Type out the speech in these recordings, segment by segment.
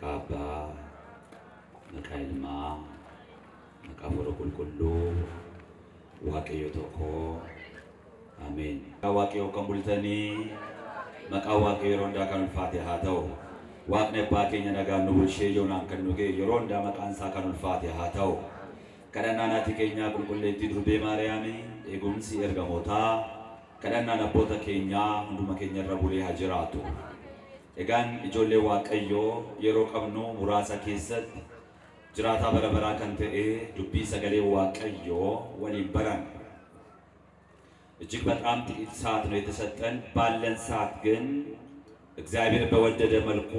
Makaba, Makailma, Makafurukulu, Wakayo Toko, Amin. Wakayo Kambultani, Makawakayo Ronda kan Fatiha tau. Wakne pakinya naga nubul shejo nangkan nuge Yoronda makansa kan Fatiha tau. Kadang nana tikenya kulkulle tidur be Mariami, egunsi ergamota. Kadang nana bota kenya nduma kenya rabule hajiratu. Egan ijolle Waaqayyo yeroo qabnu muraasa keessatti jiraata bara kan ta'e dubbii sagalee Waaqayyo waliin baran እጅግ በጣም ጥቂት ሰዓት ነው የተሰጠን ባለን ሰዓት ግን እግዚአብሔር በወደደ መልኩ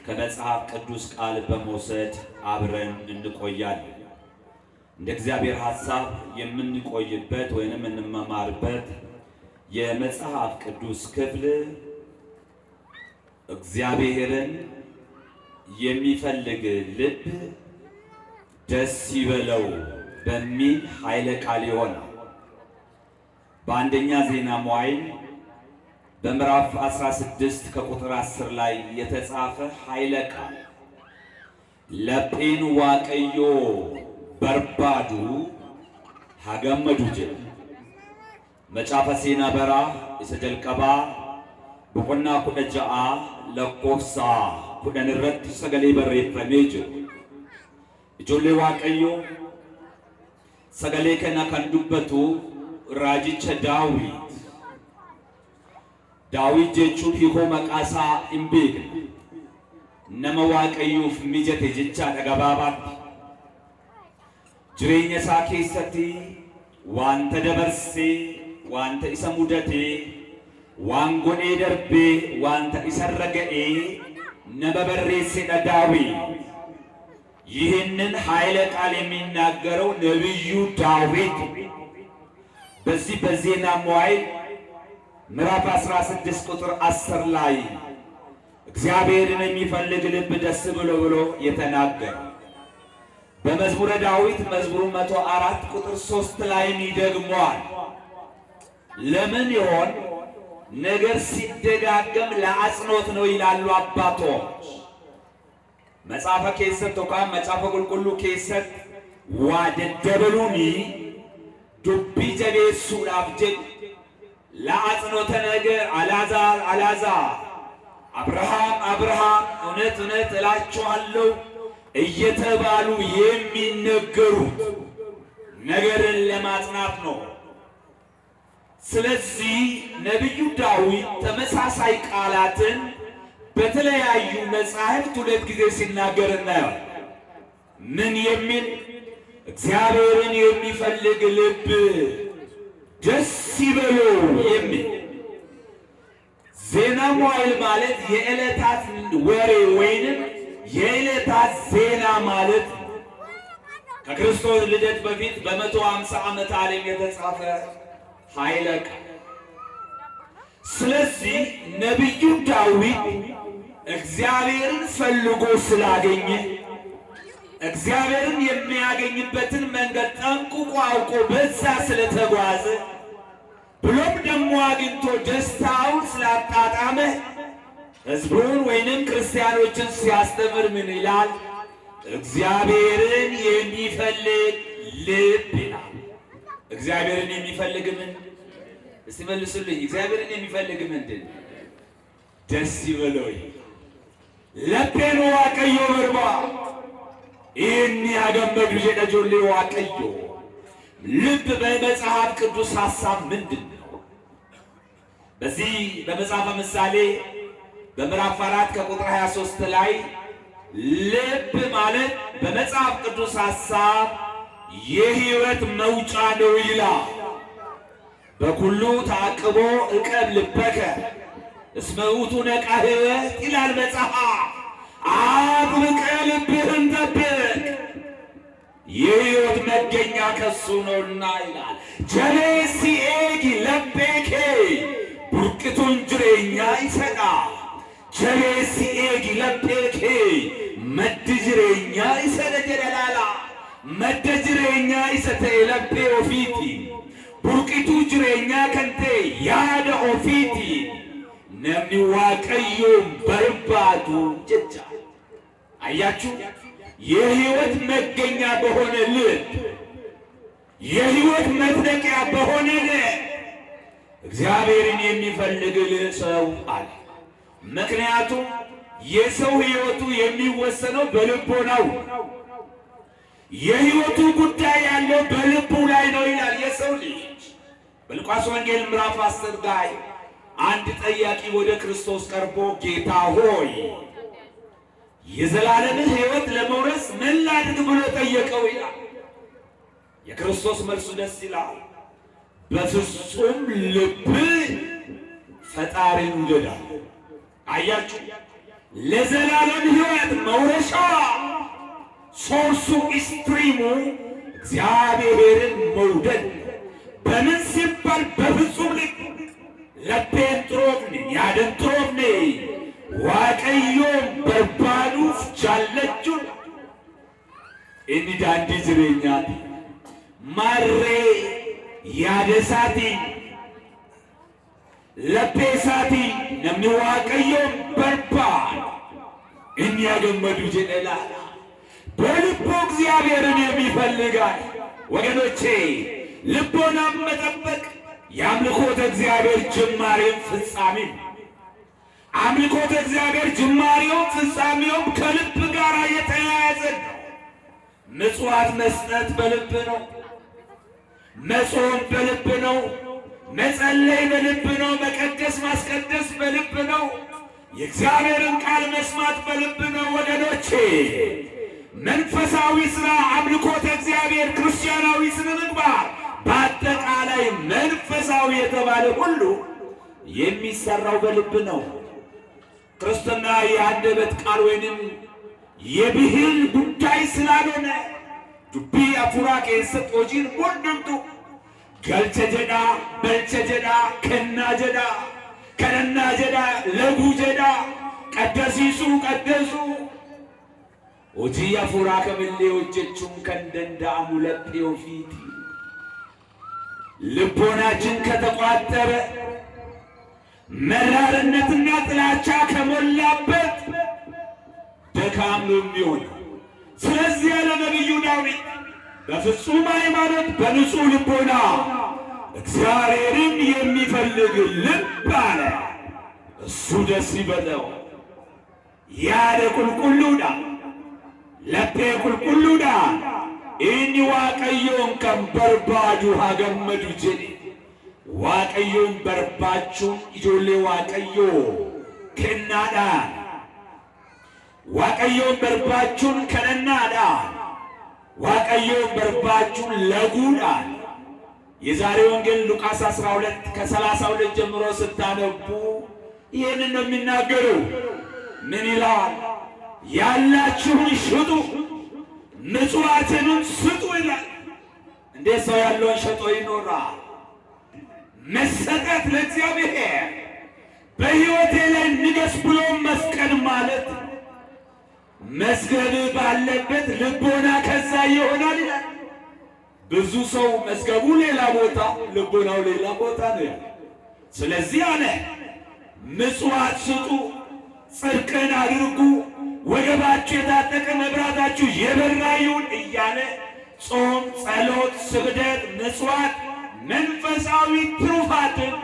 ከመጽሐፍ ቅዱስ ቃል በመውሰድ አብረን እንቆያለን እንደ እግዚአብሔር ሐሳብ የምንቆይበት ወይንም እንመማርበት የመጽሐፍ ቅዱስ ክፍል እግዚአብሔርን የሚፈልግ ልብ ደስ ይበለው በሚል ኃይለ ቃል ይሆናል። በአንደኛ ዜና መዋዕል በምዕራፍ 16 ከቁጥር 10 ላይ የተጻፈ ኃይለ ቃል ለጴን ዋቀዮ በርባዱ ሀገመዱ ጀል መጻፈ ሴና በራ የሰጀልቀባ በቆና ኩደጃአ ለኮፍሳ ኩደንረት ሰገሌ በሬፈሜ ጅሩ ijoollee Waaqayyo sagalee kana kan dubbatu raajicha Daawit jechuun hiikoo maqaa isaa hin beekne nama Waaqayyoof mijate jechaadha gabaabaatti jireenya isaa keessatti wanta dabarsee wanta isa mudatee waan godhee darbee wanta isarra ga'ee nama barreessedha Daawit ይህንን ኃይለ ቃል የሚናገረው ነብዩ ዳዊት በዜና መዋዕል ምዕራፍ 16 ቁጥር 10 ላይ እግዚአብሔርን የሚፈልግ ልብ ደስ ብሎ የተናገረው በመዝሙረ ዳዊት መዝሙር 104 ቁጥር 3 ላይ ይደግመዋል። ለምን ይሆን ነገር ሲደጋገም ለአጽኖት ነው ይላሉ አባቶች። መጽሐፈ ኬሰት ተቋም መጽሐፈ ቁልቁሉ ኬሰት ዋደደበሉኒ ዱቢ ጀቤሱ ላፍጀ ለአጽኖተ ነገር አልዓዛር አብርሃም እውነት እላችኋለሁ እየተባሉ የሚነገሩት ነገርን ለማጽናት ነው። ስለዚህ ነብዩ ዳዊት ተመሳሳይ ቃላትን በተለያዩ መጻሕፍት ሁለት ጊዜ ሲናገር እናያለን። ምን የሚል እግዚአብሔርን የሚፈልግ ልብ ደስ ይበለው የሚል ዜና መዋዕል ማለት የዕለታት ወሬ ወይንም የዕለታት ዜና ማለት ከክርስቶስ ልደት በፊት በ150 ዓመት ዓለም የተጻፈ ኃይለ ቃል። ስለዚህ ነብዩ ዳዊት እግዚአብሔርን ፈልጎ ስላገኘ እግዚአብሔርን የሚያገኝበትን መንገድ ጠንቅቆ አውቆ በዛ ስለተጓዘ ብሎም ደግሞ አግኝቶ ደስታውን ስላጣጣመ ሕዝቡን ወይንም ክርስቲያኖችን ሲያስተምር ምን ይላል? እግዚአብሔርን የሚፈልግ ልብ ይላል። እግዚአብሔርን የሚፈልግ ምን? እስቲ መልሱልኝ። እግዚአብሔርን የሚፈልግ ምንድን? ደስ ይበለው ለጴን ዋቀዮ በርባ ይህን ያገመዱ ጀደጆሌ ዋቀዮ ልብ በመጽሐፍ ቅዱስ ሐሳብ ምንድን ነው? በዚህ በመጽሐፈ ምሳሌ በምዕራፍ 4 ከቁጥር 23 ላይ ልብ ማለት በመጽሐፍ ቅዱስ ሐሳብ የሕይወት መውጫ ነው ይላል። በኩሉ ታቅቦ እቀብ ልበከ እስመ ውእቱ ነቃ ሕይወት ይላል መጽሐፍ። አጥብቀ ልብህን ጠብቅ የሕይወት መገኛ ከሱ ነውና ይላል። ጀሌሲኤጊ ለቤኬ ቡርቅቱን ጅሬኛ ይሰጣ ጀሌሲኤጊ ለቤኬ መድ ጅሬኛ ይሰደ ጀደላላ መደ ጅሬኛ ይሰተ ለቤ ኦፊቲ ቡርቂቱ ጅሬኛ ከንቴ ያደ ኦፊቲ ነምኒ ዋቀዮ በርባዱ ጀጃ አያችሁ፣ የሕይወት መገኛ በሆነ ልብ፣ የሕይወት መጥለቂያ በሆነ ልብ እግዚአብሔርን የሚፈልግ ሰው አለ። ምክንያቱም የሰው ሕይወቱ የሚወሰነው በልቦናው፣ የሕይወቱ ጉዳይ ያለው በልቡ ላይ ነው ይላል የሰው ልጅ። በሉቃስ ወንጌል ምዕራፍ 10 ላይ አንድ ጠያቂ ወደ ክርስቶስ ቀርቦ ጌታ ሆይ የዘላለምን ሕይወት ለመውረስ ምን ላድርግ ብሎ ጠየቀው ይላል። የክርስቶስ መልሱ ደስ ይላል። በፍጹም ልብ ፈጣሪን ውደድ። አያችሁ፣ ለዘላለም ሕይወት መውረሻ ሶርሱ ኢስትሪሙ እግዚአብሔርን መውደድ። በምን ሲባል? በፍጹም ልብ ለቤን ጥሮፍኒ ያደን ጥሮፍኒ waaqayyoon barbaaduuf jaallachuun inni daandii jireenyaati. Marree yaada isaatiin laphee isaatiin namni waaqayyoon barbaadu inni ያገመዱ jedhe laala በልቡ እግዚአብሔርን የሚፈልጋል። ወገኖቼ ልቦናን መጠበቅ የአምልኮተ እግዚአብሔር ጅማሬም ፍጻሜም። አምልኮተ እግዚአብሔር ጅማሬውም ፍጻሜውም ከልብ ጋር የተያያዘ ነው። ምጽዋት መስጠት በልብ ነው። መጾም በልብ ነው። መጸለይ በልብ ነው። መቀደስ ማስቀደስ በልብ ነው። የእግዚአብሔርን ቃል መስማት በልብ ነው። ወገኖቼ መንፈሳዊ ሥራ፣ አምልኮተ እግዚአብሔር፣ ክርስቲያናዊ ስነ ምግባር፣ በአጠቃላይ መንፈሳዊ የተባለ ሁሉ የሚሰራው በልብ ነው። ክርስትና የአንደበት ቃል ወይንም የብሂል ጉዳይ ስላልሆነ ዱቢ አፉራ keessatti hojiin hundumtu galcha jedha, balcha jedha, kennaa jedha, kadhannaa jedha, laguu jedha, qaddasiisuu qaddasu. hojii afuuraa kamillee hojjechuun kan danda'amu laphee ofiiti. ልቦናችን ከተቋጠረ መራርነትና ጥላቻ ከሞላበት ደካም ነው የሚሆነው። ስለዚህ ያለ ነቢዩ ዳዊት በፍጹም ሃይማኖት በንጹሕ ልቦና እግዚአብሔርን የሚፈልግ ልብ አለ እሱ ደስ ይበለው። ያለ ቁልቁሉዳ ለፔ ቁልቁሉዳ ኢኒ waaqayyoon kan barbaadu haa gammadu jedhe. waaqayyoon barbaachuun ijoollee waaqayyoo kennaadhaan, waaqayyoon barbaachuun kadhannaadhaan, waaqayyoon barbaachuun laguudhaan። የዛሬ ወንጌል ሉቃስ 12 ከ32 ጀምሮ ስታነቡ ይህንን ነው የሚናገረው። ምን ይላል? ያላችሁን ሽጡ ምጽዋትንም ስጡ ይላል። እንዴት ሰው ያለውን ሸጦ ይኖራል? መሰጠት ለእግዚአብሔር በሕይወቴ ላይ ንገስ ብሎ መስቀል ማለት መስገብ ባለበት ልቦና ከዛ ይሆናል ይላል። ብዙ ሰው መስገቡ ሌላ ቦታ፣ ልቦናው ሌላ ቦታ ነው ያለው። ስለዚህ አለ ምጽዋት ስጡ፣ ጽድቅን አድርጉ፣ ወገባችሁ የታጠቀ መብራታችሁ የበራ ይሁን እያለ ጾም፣ ጸሎት፣ ስግደት፣ ምጽዋት መንፈሳዊ ትሩፋትን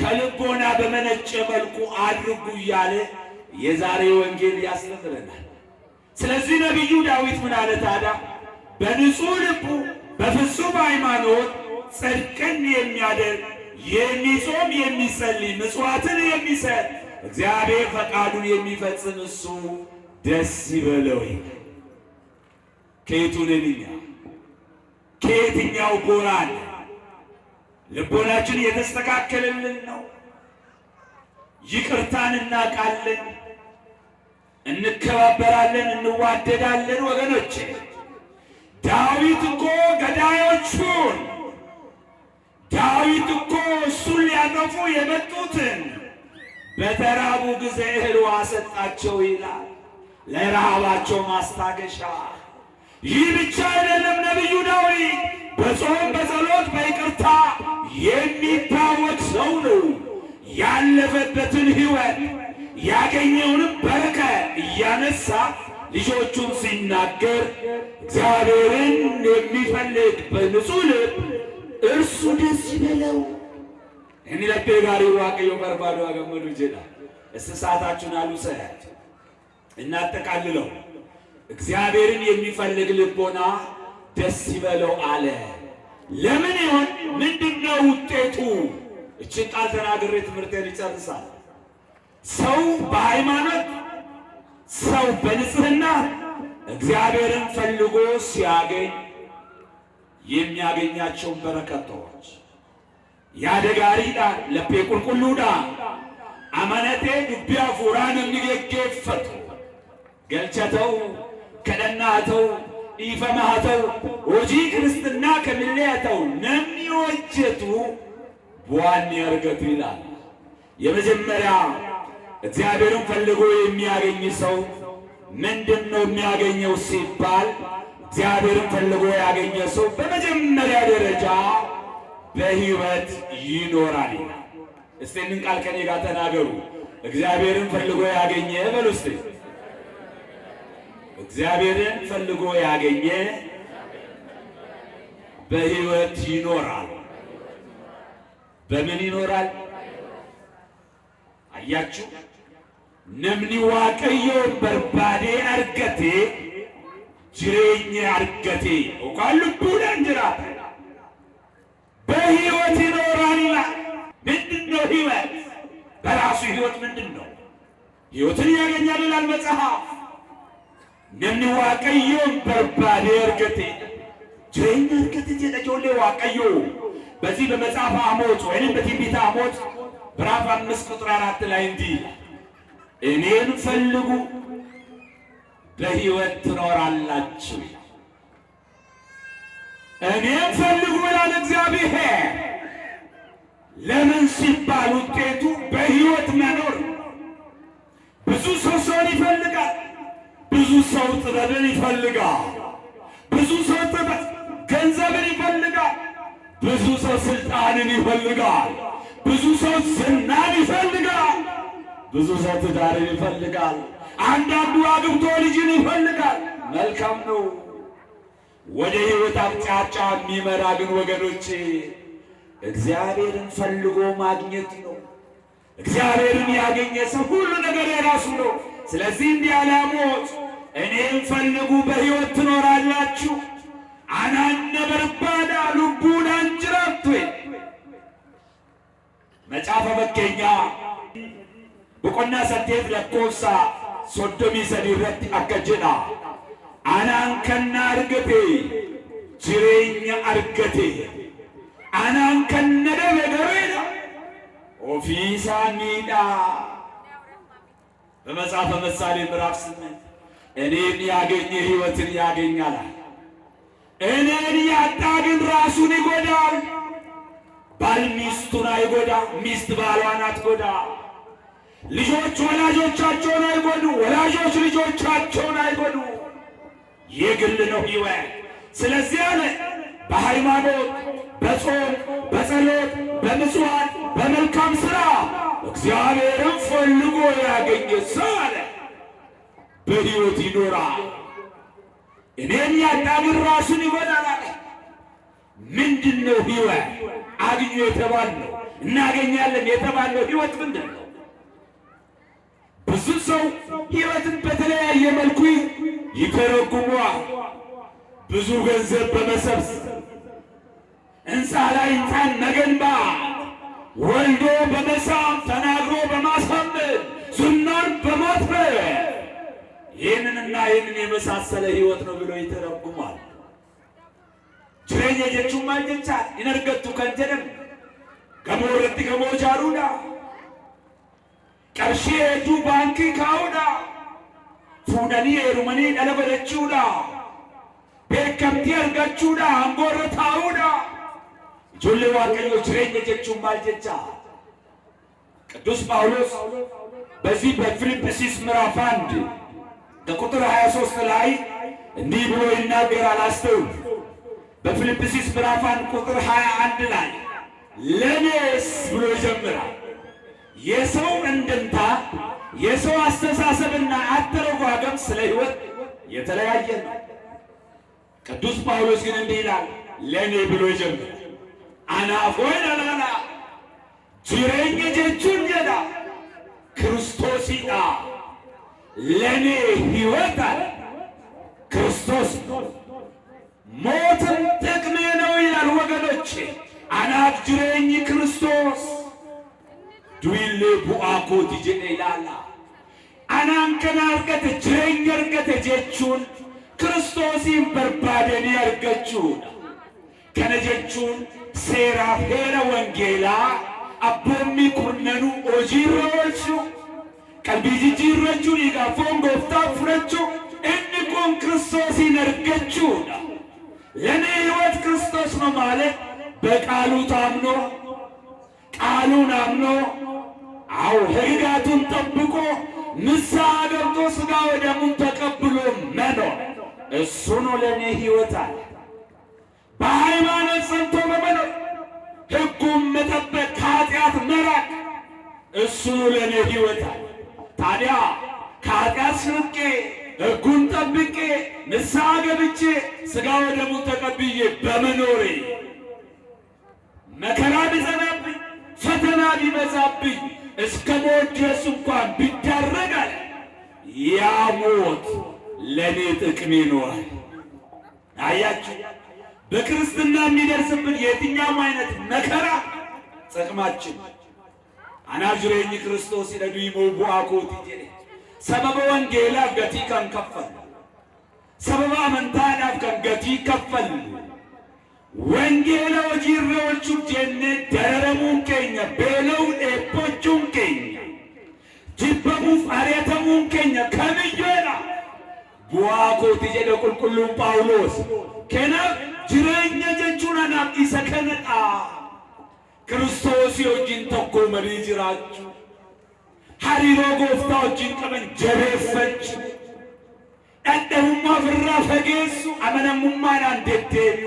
ከልቦና በመነጨ መልኩ አድርጉ እያለ የዛሬ ወንጌል ያስተምረናል። ስለዚህ ነቢዩ ዳዊት ምን አለ ታዲያ? በንጹሕ ልቡ በፍጹም ሃይማኖት ጽድቅን የሚያደርግ የሚጾም የሚጸልይ ምጽዋትን የሚሰጥ እግዚአብሔር ፈቃዱን የሚፈጽም እሱ ደስ ይበለው። ከየቱ ነን እኛ? ከየትኛው ጎራ ነን? ልቦናችን የተስተካከለልን ነው? ይቅርታን እናውቃለን፣ እንከባበራለን፣ እንዋደዳለን። ወገኖቼ ዳዊት እኮ ገዳዮቹን፣ ዳዊት እኮ እሱን ሊያጠፉ የመጡትን በተራቡ ጊዜ እህል ውሃ ሰጣቸው ይላል፣ ለረሃባቸው ማስታገሻ። ይህ ብቻ አይደለም። ነቢዩ ዳዊት በጾም በጸሎት በይቅርታ የሚታወቅ ሰው ነው። ያለፈበትን ሕይወት ያገኘውንም በረከት እያነሳ ልጆቹን ሲናገር እግዚአብሔርን የሚፈልግ በንጹህ ልብ እርሱ ደስ ይበለው። እኔ ለቤ ጋሪ ዋቀዮ በርባዶ አገመዱ ጀዳ እስሳታችሁን አሉሰያቸው እናጠቃልለው። እግዚአብሔርን የሚፈልግ ልቦና ደስ ይበለው አለ። ለምን ይሆን? ምንድነው ውጤቱ? እችን ቃል ተናግሬ ትምህርቴን ይጨርሳል። ሰው በሃይማኖት ሰው በንጽህና እግዚአብሔርን ፈልጎ ሲያገኝ የሚያገኛቸውን በረከቶች ያደጋሪዳ ለፔ ቁልቁሉዳ አማነቴ ዱቢያ ፉራን የሚገገፈቱ ገልቸተው ከደናተው ኢፈማተው ወጂ ክርስትና ከሚለያተው ነሚወጀቱ ዋን ያርገቱ ይላል። የመጀመሪያ እግዚአብሔርን ፈልጎ የሚያገኝ ሰው ምንድነው የሚያገኘው ሲባል እግዚአብሔርን ፈልጎ ያገኘ ሰው በመጀመሪያ ደረጃ በሕይወት ይኖራል ይላል። እስቲ ምን ቃል ከኔ ጋር ተናገሩ። እግዚአብሔርን ፈልጎ ያገኘ በሉ እስቲ። እግዚአብሔርን ፈልጎ ያገኘ በሕይወት ይኖራል። በምን ይኖራል? አያችሁ፣ ነምኒ ዋቀዮ በርባዴ አርገቴ ጅሬኛ አርገቴ ወቃሉ ቡዳን ጅራተ በሕይወት ይኖራል። ምንድነው ሕይወት? በራሱ ሕይወት ምንድነው? ሕይወትን ያገኛል ይላል መጽሐፍ። ነምኒ ዋቀዮ በርባዴ አርገቴ ጅሬኛ አርገቴ ጀለጆሌ ዋቀዮ በዚህ በመጽሐፍ አሞጽ ወይንም በትንቢተ አሞጽ ምዕራፍ 5 ቁጥር 4 ላይ እንዲህ እኔን ፈልጉ በሕይወት ትኖራላችሁ። እኔን ፈልጉ ይላል እግዚአብሔር። ለምን ሲባል ውጤቱ በሕይወት መኖር። ብዙ ሰው ሰውን ይፈልጋል። ብዙ ሰው ጥበብን ይፈልጋል። ብዙ ሰው ጥበብ ገንዘብን ይፈልጋል። ብዙ ሰው ስልጣንን ይፈልጋል። ብዙ ሰው ዝናን ይፈልጋል። ብዙ ሰው ትዳርን ይፈልጋል። አንዳንዱ አግብቶ ልጅን ይፈልጋል። መልካም ነው። ወደ ሕይወት አቅጣጫ የሚመራ ግን ወገኖቼ እግዚአብሔርን ፈልጎ ማግኘት ነው። እግዚአብሔርን ያገኘ ሰው ሁሉ ነገር የራሱ ነው። ስለዚህ እንዲህ አለ አሞጽ እኔን ፈልጉ በሕይወት ትኖራላችሁ። አናነ በርባዳ ልቡን አንጅራቱ መጽሐፈ መገኛ በቆና ሰቴት ለኮሳ ሶዶሚ ሰዲረት አከጀና አናን ከና አርገቴ ጅሬኛ አርገቴ አናን ከነደ በደረና ኦፊሳ ሚዳ በመጽሐፈ ምሳሌ ምዕራፍ 8 እኔን ያገኘ ሕይወትን ያገኛል። እኔን ያጣ ግን ራሱን ይጎዳል። ባል ሚስቱን አይጎዳ፣ ሚስት ባሏን አትጎዳ። ልጆች ወላጆቻቸውን አይጎዱ፣ ወላጆች ልጆቻቸውን አይጎዱ። የግል ነው ሕይወት። ስለዚህ አለ በሃይማኖት በጾም በጸሎት በምጽዋት በመልካም ሥራ እግዚአብሔርን ፈልጎ ያገኘ ሰው አለ በሕይወት ይኖራል። እኔን ያጣ ግን ራሱን ይጎዳል አለ። ምንድነው ሕይወት? አግኙ የተባልነው እናገኛለን የተባልነው ሕይወት ምንድነው? ብዙ ሰው ሕይወትን በተለያየ መልኩ ይተረጉመዋል። ብዙ ገንዘብ በመሰብሰብ ሕንፃ ላይ ሕንፃን መገንባት፣ ወልዶ በመሳም ተናግሮ በማሳመን ዝናን በማትረፍ ይህንንና ይህንን የመሳሰለ ሕይወት ነው ብሎ ይተረጉማል። ጅሬኛ ጀቹን ማልጀቻ ይነርገቱ ከንጀደም ገሞረቲ ገሞጃሩዳ ቀርሺ ሄዱ ባንኪ ካውዳ ፉደኒ ኤሩመኒ ደለበለቹዳ ቤከምቲ አርገቹዳ አንጎረ ታውዳ ጆሌ ዋቀዮ ጅሬኛ ጀቹን ማልጀቻ ቅዱስ ጳውሎስ በዚህ በፊልጵስዩስ ምዕራፍ 1 ከቁጥር 23 ላይ እንዲህ ብሎ ይናገራል። አስተውል። በፊልጵስዩስ ምዕራፍ 1 ቁጥር 21 ላይ ለኔስ ብሎ ይጀምራል። የሰው እንድምታ የሰው አስተሳሰብና አተረጓጎም ስለ ሕይወት የተለያየ ነው። ቅዱስ ጳውሎስ ግን እንዲህ ይላል፣ ለኔ ብሎ ይጀምራል። አናፎን አላና ጅሬኝ ጀቹን ጀዳ ክርስቶስና ለኔ ሕይወት አለ ክርስቶስ ሞትን ጥቅሜ ነው ይላል ወገኖቼ። አናፍ ጅሬኝ ክርስቶስ ዱይሌ ቡአኮት ጀኔ ይላላ አናን ከናርገት ጅሬኝ እርገት ጀቹን ክርስቶስን በርባደን ያርገቹን ከነጀቹን ሴራ ፌረ ወንጌላ አቦሚ ኩርነኑ ኦጂሮቹ ቀልቢ ጅጅረቹን ይጋፎን ጎፍታ ፍረቹ እንኩን ክርስቶስን እርገቹን ለኔ ሕይወት ክርስቶስ ነው ማለት በቃሉ ታምኖ ቃሉን አምኖ አው ሕግጋቱን ጠብቆ ንስሐ ገብቶ ሥጋ ወደሙን ተቀብሎ መኖር እሱ ነው ለኔ ሕይወት አለ። በሃይማኖት ጸንቶ መኖር ሕጉን መጠበቅ ከኃጢአት መራቅ እሱ ነው ለኔ ሕይወት አለ። ታዲያ ከኃጢአት ስርቄ ሕጉን ጠብቄ ንስሐ ገብቼ ሥጋ ወደሙን ተቀብዬ በመኖሬ መከራ ቢጸናብኝ ፈተና ቢበዛብኝ እስከ ሞት ድረስ እንኳን ቢዳረጋል ያ ሞት ለኔ ጥቅሜ ነው። አያችሁ በክርስትና የሚደርስብን የትኛውም አይነት መከራ ጥቅማችን አናጅሬኝ ክርስቶስ ይለዱ ይሞቡ አኮት ይጀኔ ሰበበ ወንጌላፍ ገቲ ከን ከፈል ሰበበ አመንታናፍ ከን ገቲ ከፈል ወንጌላ ወጂሮቹ ጀነ ደረረሙን ኬኛ ቤለው ኤፖቹን ኬኛ ጅበሙፍ አሬተሙን ኬኛ ከምዮና ቡአኮት ይጀደ ቁልቁሉን ጳውሎስ ከናፍ ጅሬኛ ጀቹን አናፍ ኢሰ ከነጣ ክርስቶስ ወጂን ተኮ መሪ ጅራቹ ሐሪሮ ጎፍታ ወጂን ቀበን ጀቤፈች ደደሙማ ፍራ ፈጌሱ አመነሙማን አንዴቴዩ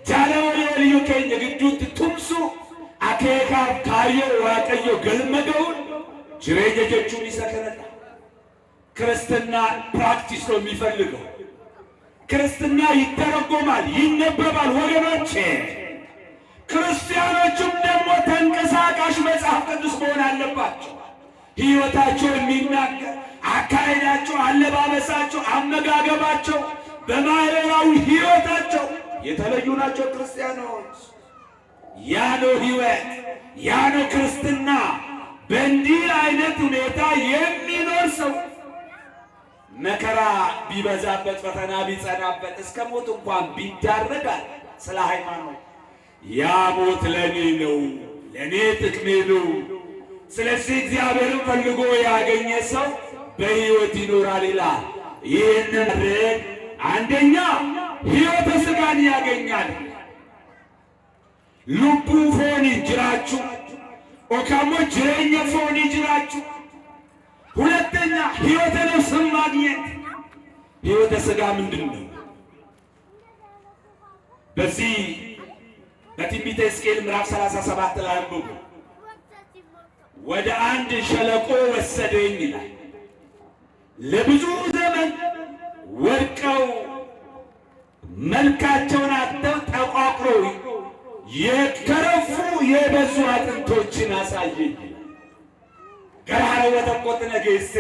ጃለወልዩ ኬኛ ግዱት ቱምሱ አኬካፍ ካዮ ዋቀዮ ገልመገውን ጅሬኛ ጀቹን ኢሰ ከነጣ ክርስትና ፕራክቲስ ነው የሚፈልገው። ክርስትና ይተረጎማል፣ ይነበባል ወገኖቼ። ክርስቲያኖቹም ደግሞ ተንቀሳቃሽ መጽሐፍ ቅዱስ መሆን አለባቸው። ሕይወታቸው የሚናገር አካሄዳቸው፣ አለባበሳቸው፣ አመጋገባቸው፣ በማህበራዊ ሕይወታቸው የተለዩ ናቸው ክርስቲያኖች። ያ ነው ሕይወት፣ ያ ነው ክርስትና። በእንዲህ አይነት ሁኔታ የሚኖር ሰው መከራ ቢበዛበት ፈተና ቢጸናበት እስከ ሞት እንኳን ቢዳረጋል ስለ ሃይማኖት ያ ሞት ለኔ ነው፣ ለኔ ጥቅሜ ነው። ስለዚህ እግዚአብሔርን ፈልጎ ያገኘ ሰው በሕይወት ይኖራል ይላል። ይህንን አንደኛ ሕይወተ ሥጋን ያገኛል። ልቡ ፎኒ ጅራችሁ ኦካሞ ጅሬኛ ፎኒ ጅራችሁ። ሁለተኛ ሕይወተ ነፍስን ማግኘት። ሕይወተ ሥጋ ምንድን ነው? በዚህ በትንቢተ ሕዝቅኤል ምዕራፍ 37 ላይ አንብቡ። ወደ አንድ ሸለቆ ወሰደኝ ይላል። ለብዙ ዘመን ወድቀው መልካቸውን አጥተው ጠቋቁረው የከረፉ የበዙ አጥንቶችን አሳየኝ። ገራረ ወተቆት ነገሴ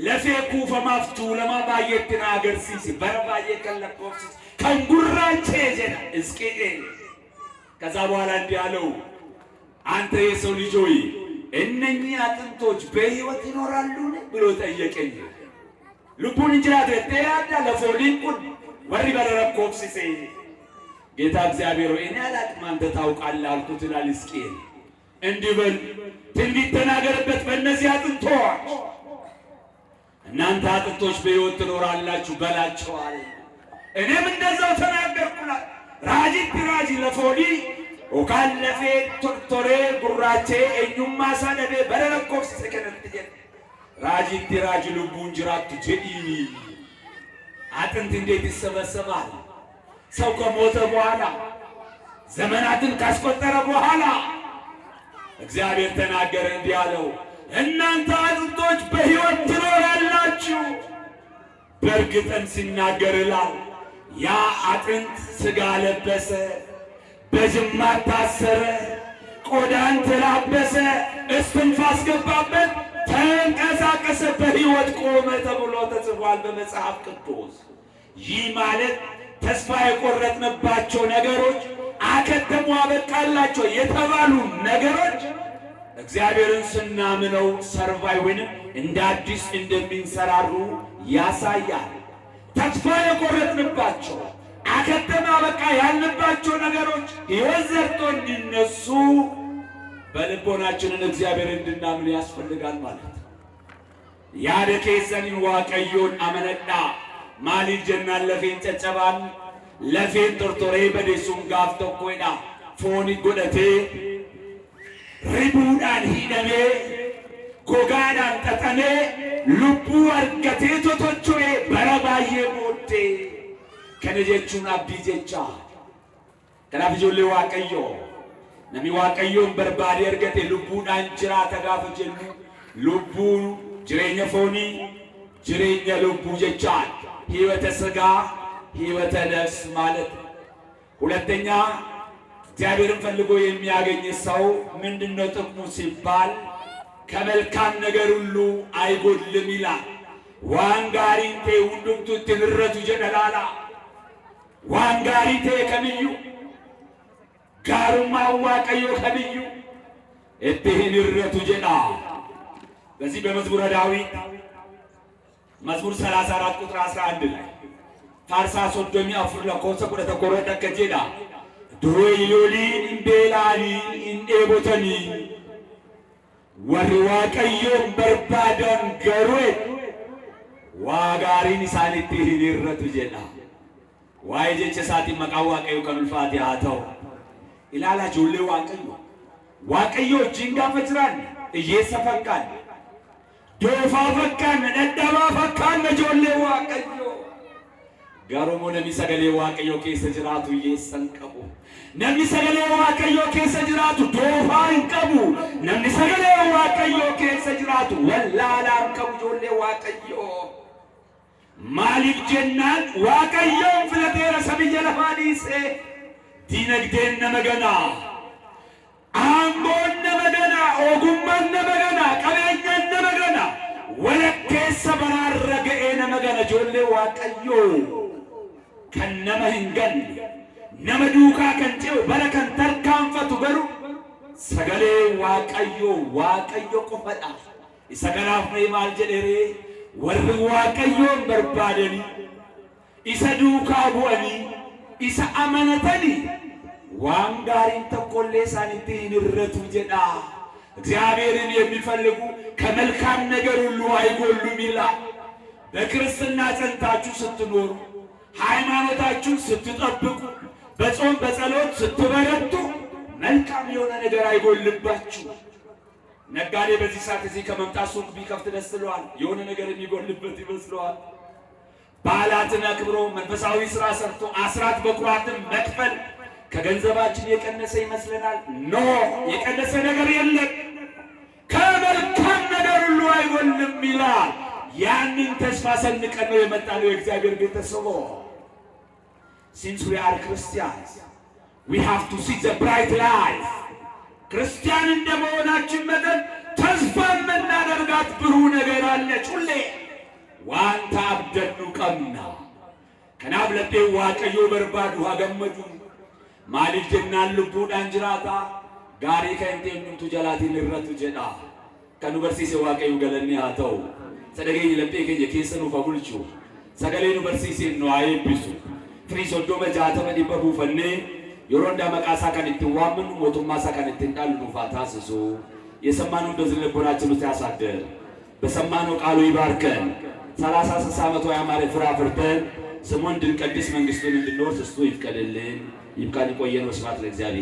ለፌኩ ፈማፍቱ ለማባየትና አገርሲስ በረባየ ከለቆፍስ ከንጉራቼ ጀና ሕዝቅኤል። ከዛ በኋላ እንዲህ አለው፣ አንተ የሰው ልጅ ሆይ እነኚህ አጥንቶች በሕይወት ይኖራሉን ብሎ ጠየቀኝ። ልቡን እንጅራት ተያዳ ለፎሊንቁን ወሪ በረረኮፍሲሴ ጌታ እግዚአብሔር ሆይ እኔ አላቅም አንተ ታውቃለህ አልኩት ይላል ሕዝቅኤል። እንዲህ በል ትንቢት ተናገርበት በእነዚህ አጥንቶች፣ እናንተ አጥንቶች በሕይወት ትኖራላችሁ በላቸዋል። እኔም እንደዛው ተናገርኩላት። ራጂት ራጂ ለፎሊ ኦካለፌ ቶርቶሬ ጉራቼ እኙማ ሳነቤ በረረኮፍስ ሰከነት ጀ ራጂት ራጂ ልቡን ጅራቱ ጀዲኒ። አጥንት እንዴት ይሰበሰባል? ሰው ከሞተ በኋላ ዘመናትን ካስቆጠረ በኋላ እግዚአብሔር ተናገረ እንዲህ አለው፣ እናንተ አጥንቶች በሕይወት ትኖራላችሁ። በእርግጥም ሲናገር ይላል ያ አጥንት ሥጋ ለበሰ፣ በጅማት ታሰረ፣ ቆዳን ተላበሰ፣ እስትንፋስ ገባበት፣ ተንቀሳቀሰ፣ በሕይወት ቆመ ተብሎ ተጽፏል በመጽሐፍ ቅዱስ። ይህ ማለት ተስፋ የቆረጥንባቸው ነገሮች አከተሙ፣ አበቃላቸው የተባሉ ነገሮች እግዚአብሔርን ስናምነው ሰርቫይ ወይንም እንደ አዲስ እንደሚንሰራሩ ያሳያል። ተስፋ የቆረጥንባቸው አከተመ አበቃ ያልንባቸው ነገሮች ሕይወት ዘርቶ እንዲነሱ በልቦናችንን እግዚአብሔር እንድናምን ያስፈልጋል ማለት ነው። ያደ ኬሰኒን ዋቀዮን አመነዳ ማሊፍ ጀናን ለፌን ጨጨባን ለፌን ቶርቶሬ በዴሱን ጋፍ ተኮይዳ ፎኒ ጎደቴ ሪቡዳን ሂደሜ ጎጋዳን ጠጠኔ ልቡ አርገቴ ቶቶቾዬ በረባዬ ሞዴ ከነጀቹን አብዲ ጀቻ ከናፍ ጆሌ ዋቀዮ ነሚ ዋቀዮን በርባዴ እርገቴ ልቡዳን ጅራ ተጋፍ ጀሉ ልቡ ጅሬኛ ፎኒ ጅሬኛ ልቡ ጀቻል ሕይወተ ሥጋ ሕይወተ ነፍስ ማለት። ሁለተኛ እግዚአብሔርን ፈልጎ የሚያገኝ ሰው ምንድነው ጥቅሙ ሲባል ከመልካም ነገር ሁሉ አይጎድልም ይላል። ዋንጋሪንቴ ሁንዱምቱ ትንረቱ ጀደላላ ዋንጋሪቴ ከብዩ ጋሩማ ዋቀዮ ከብዩ እትህንረቱ ጀዳ። በዚህ በመዝሙረ ዳዊት መዝሙር 34 ቁጥር 11 ላይ ፋርሳ ሶዶሚ አፍር ለኮሰ ቁረ ተቆረጠ ከጀዳ ዶይሎሊን ኢምቤላኒ ኢንዴቦተኒ ወሪ ዋቀዮን በርባደን ገሩዌ ዋጋሪን ኢሳኒቲ ሂኒረቱ ጀዳ ዋይ ጀቸ ሳቲ መቃ ዋቀዮ ከኑልፋት ያተው ኢላላ ጆሌ ዋቀዮ ጂንጋ ፈጅራን እየሰፈካን ዶፋ ፈካን ነደባ ፈካን ጆሌ ዋቀዮ ጋሮሞ ነሚ ሰገሌ ዋቀዮ ኬሰ ጅራቱ እየሰንቀቡ ነሚ ሰገሌ ዋቀዮ ኬሰ ጅራቱ ዶፋ እንቀቡ ነሚ ሰገሌ ዋቀዮ ኬሰ ጅራቱ ወላላ እንቀቡ ጆሌ ዋቀዮ ማሊፍ ጀናን ዋቀዮ ፍለቴረ ሰብየ ለፋዲሴ ዲነግዴን ነመገና አንጎን ነመገና ኦጉማን ነመገና ቀበኛን ነመገና ወለኬሰ በራረገኤ ነመገና ጆሌ ዋቀዮ ከነመ ህንገን ነመዱካ ከንጨው በረከን ተርካንፈቱ ገሩ ሰገሌ ዋቀዮ ቆፈዳ ኢሰገናፍ ማል ጀደሬ ወር ዋቀዮን በርባደኒ ኢሰዱካ ቡአኒ ኢሰ አመነተኒ ዋንጋሪን ተቆሌ ሳኒቲ ንረቱ ጀዳ። እግዚአብሔርን የሚፈልጉ ከመልካም ነገር ሁሉ አይጎሉም ይላል። በክርስትና ጸንታችሁ ስትኖሩ ሃይማኖታችሁን ስትጠብቁ በጾም በጸሎት ስትበረቱ መልካም የሆነ ነገር አይጎልባችሁ። ነጋዴ በዚህ ሰዓት እዚህ ከመምጣት ሱቅ ቢከፍት ደስ ይለዋል። የሆነ ነገር የሚጎልበት ይመስለዋል። በዓላትን አክብሮ መንፈሳዊ ሥራ ሰርቶ አስራት በኩራትን መክፈል ከገንዘባችን የቀነሰ ይመስለናል። ኖ የቀነሰ ነገር የለም። ከመልካም ነገር ሁሉ አይጎልም ይላል። ያንን ተስፋ ሰንቀን ነው የመጣነው የእግዚአብሔር ቤተሰቦች። Since we are Christians, we have to see the bright light. ክርስቲያን እንደመሆናችን መጠን ተስፋ የምናደርጋት ብሩህ ነገር አለች ሁሌ። ዋንታ አብደኑ ቀምና ከናፍ ለቤ ዋቀዮ በርባዱ አገመዱ ማሊፍ ጀናን ልቡዳን ጅራታ ጋሪ ከእንቴምቱ ጀላቲ ንረቱ ጀዳ ከኑ በርሲሴ ዋቀዮ ገለኒ አተው ሰደገኝ ለቤ ከየ ኬሰኑ ፈጉልቹ ሰገሌኑ በርሲሴ ነው አይብሱ ፍሪ ሶዶመ ጃተመ ዲበቡ ፈኔ የሮንዳ መቃሳ ካን ይተዋምን ሞቱማሳ ካን ይተንጣሉ ፋታስሱ የሰማነው እንደዚህ ልቦናችን ውስጥ ያሳደር በሰማነው ቃሉ ይባርከን። 30 ዓመት ያማረ ፍራ ፍርተን ስሙን እንድንቀድስ መንግስቱን እንድንወርስ እሱ ይፍቀድልን። ይብቃን። ይቆየን። ወስብሐት ለእግዚአብሔር።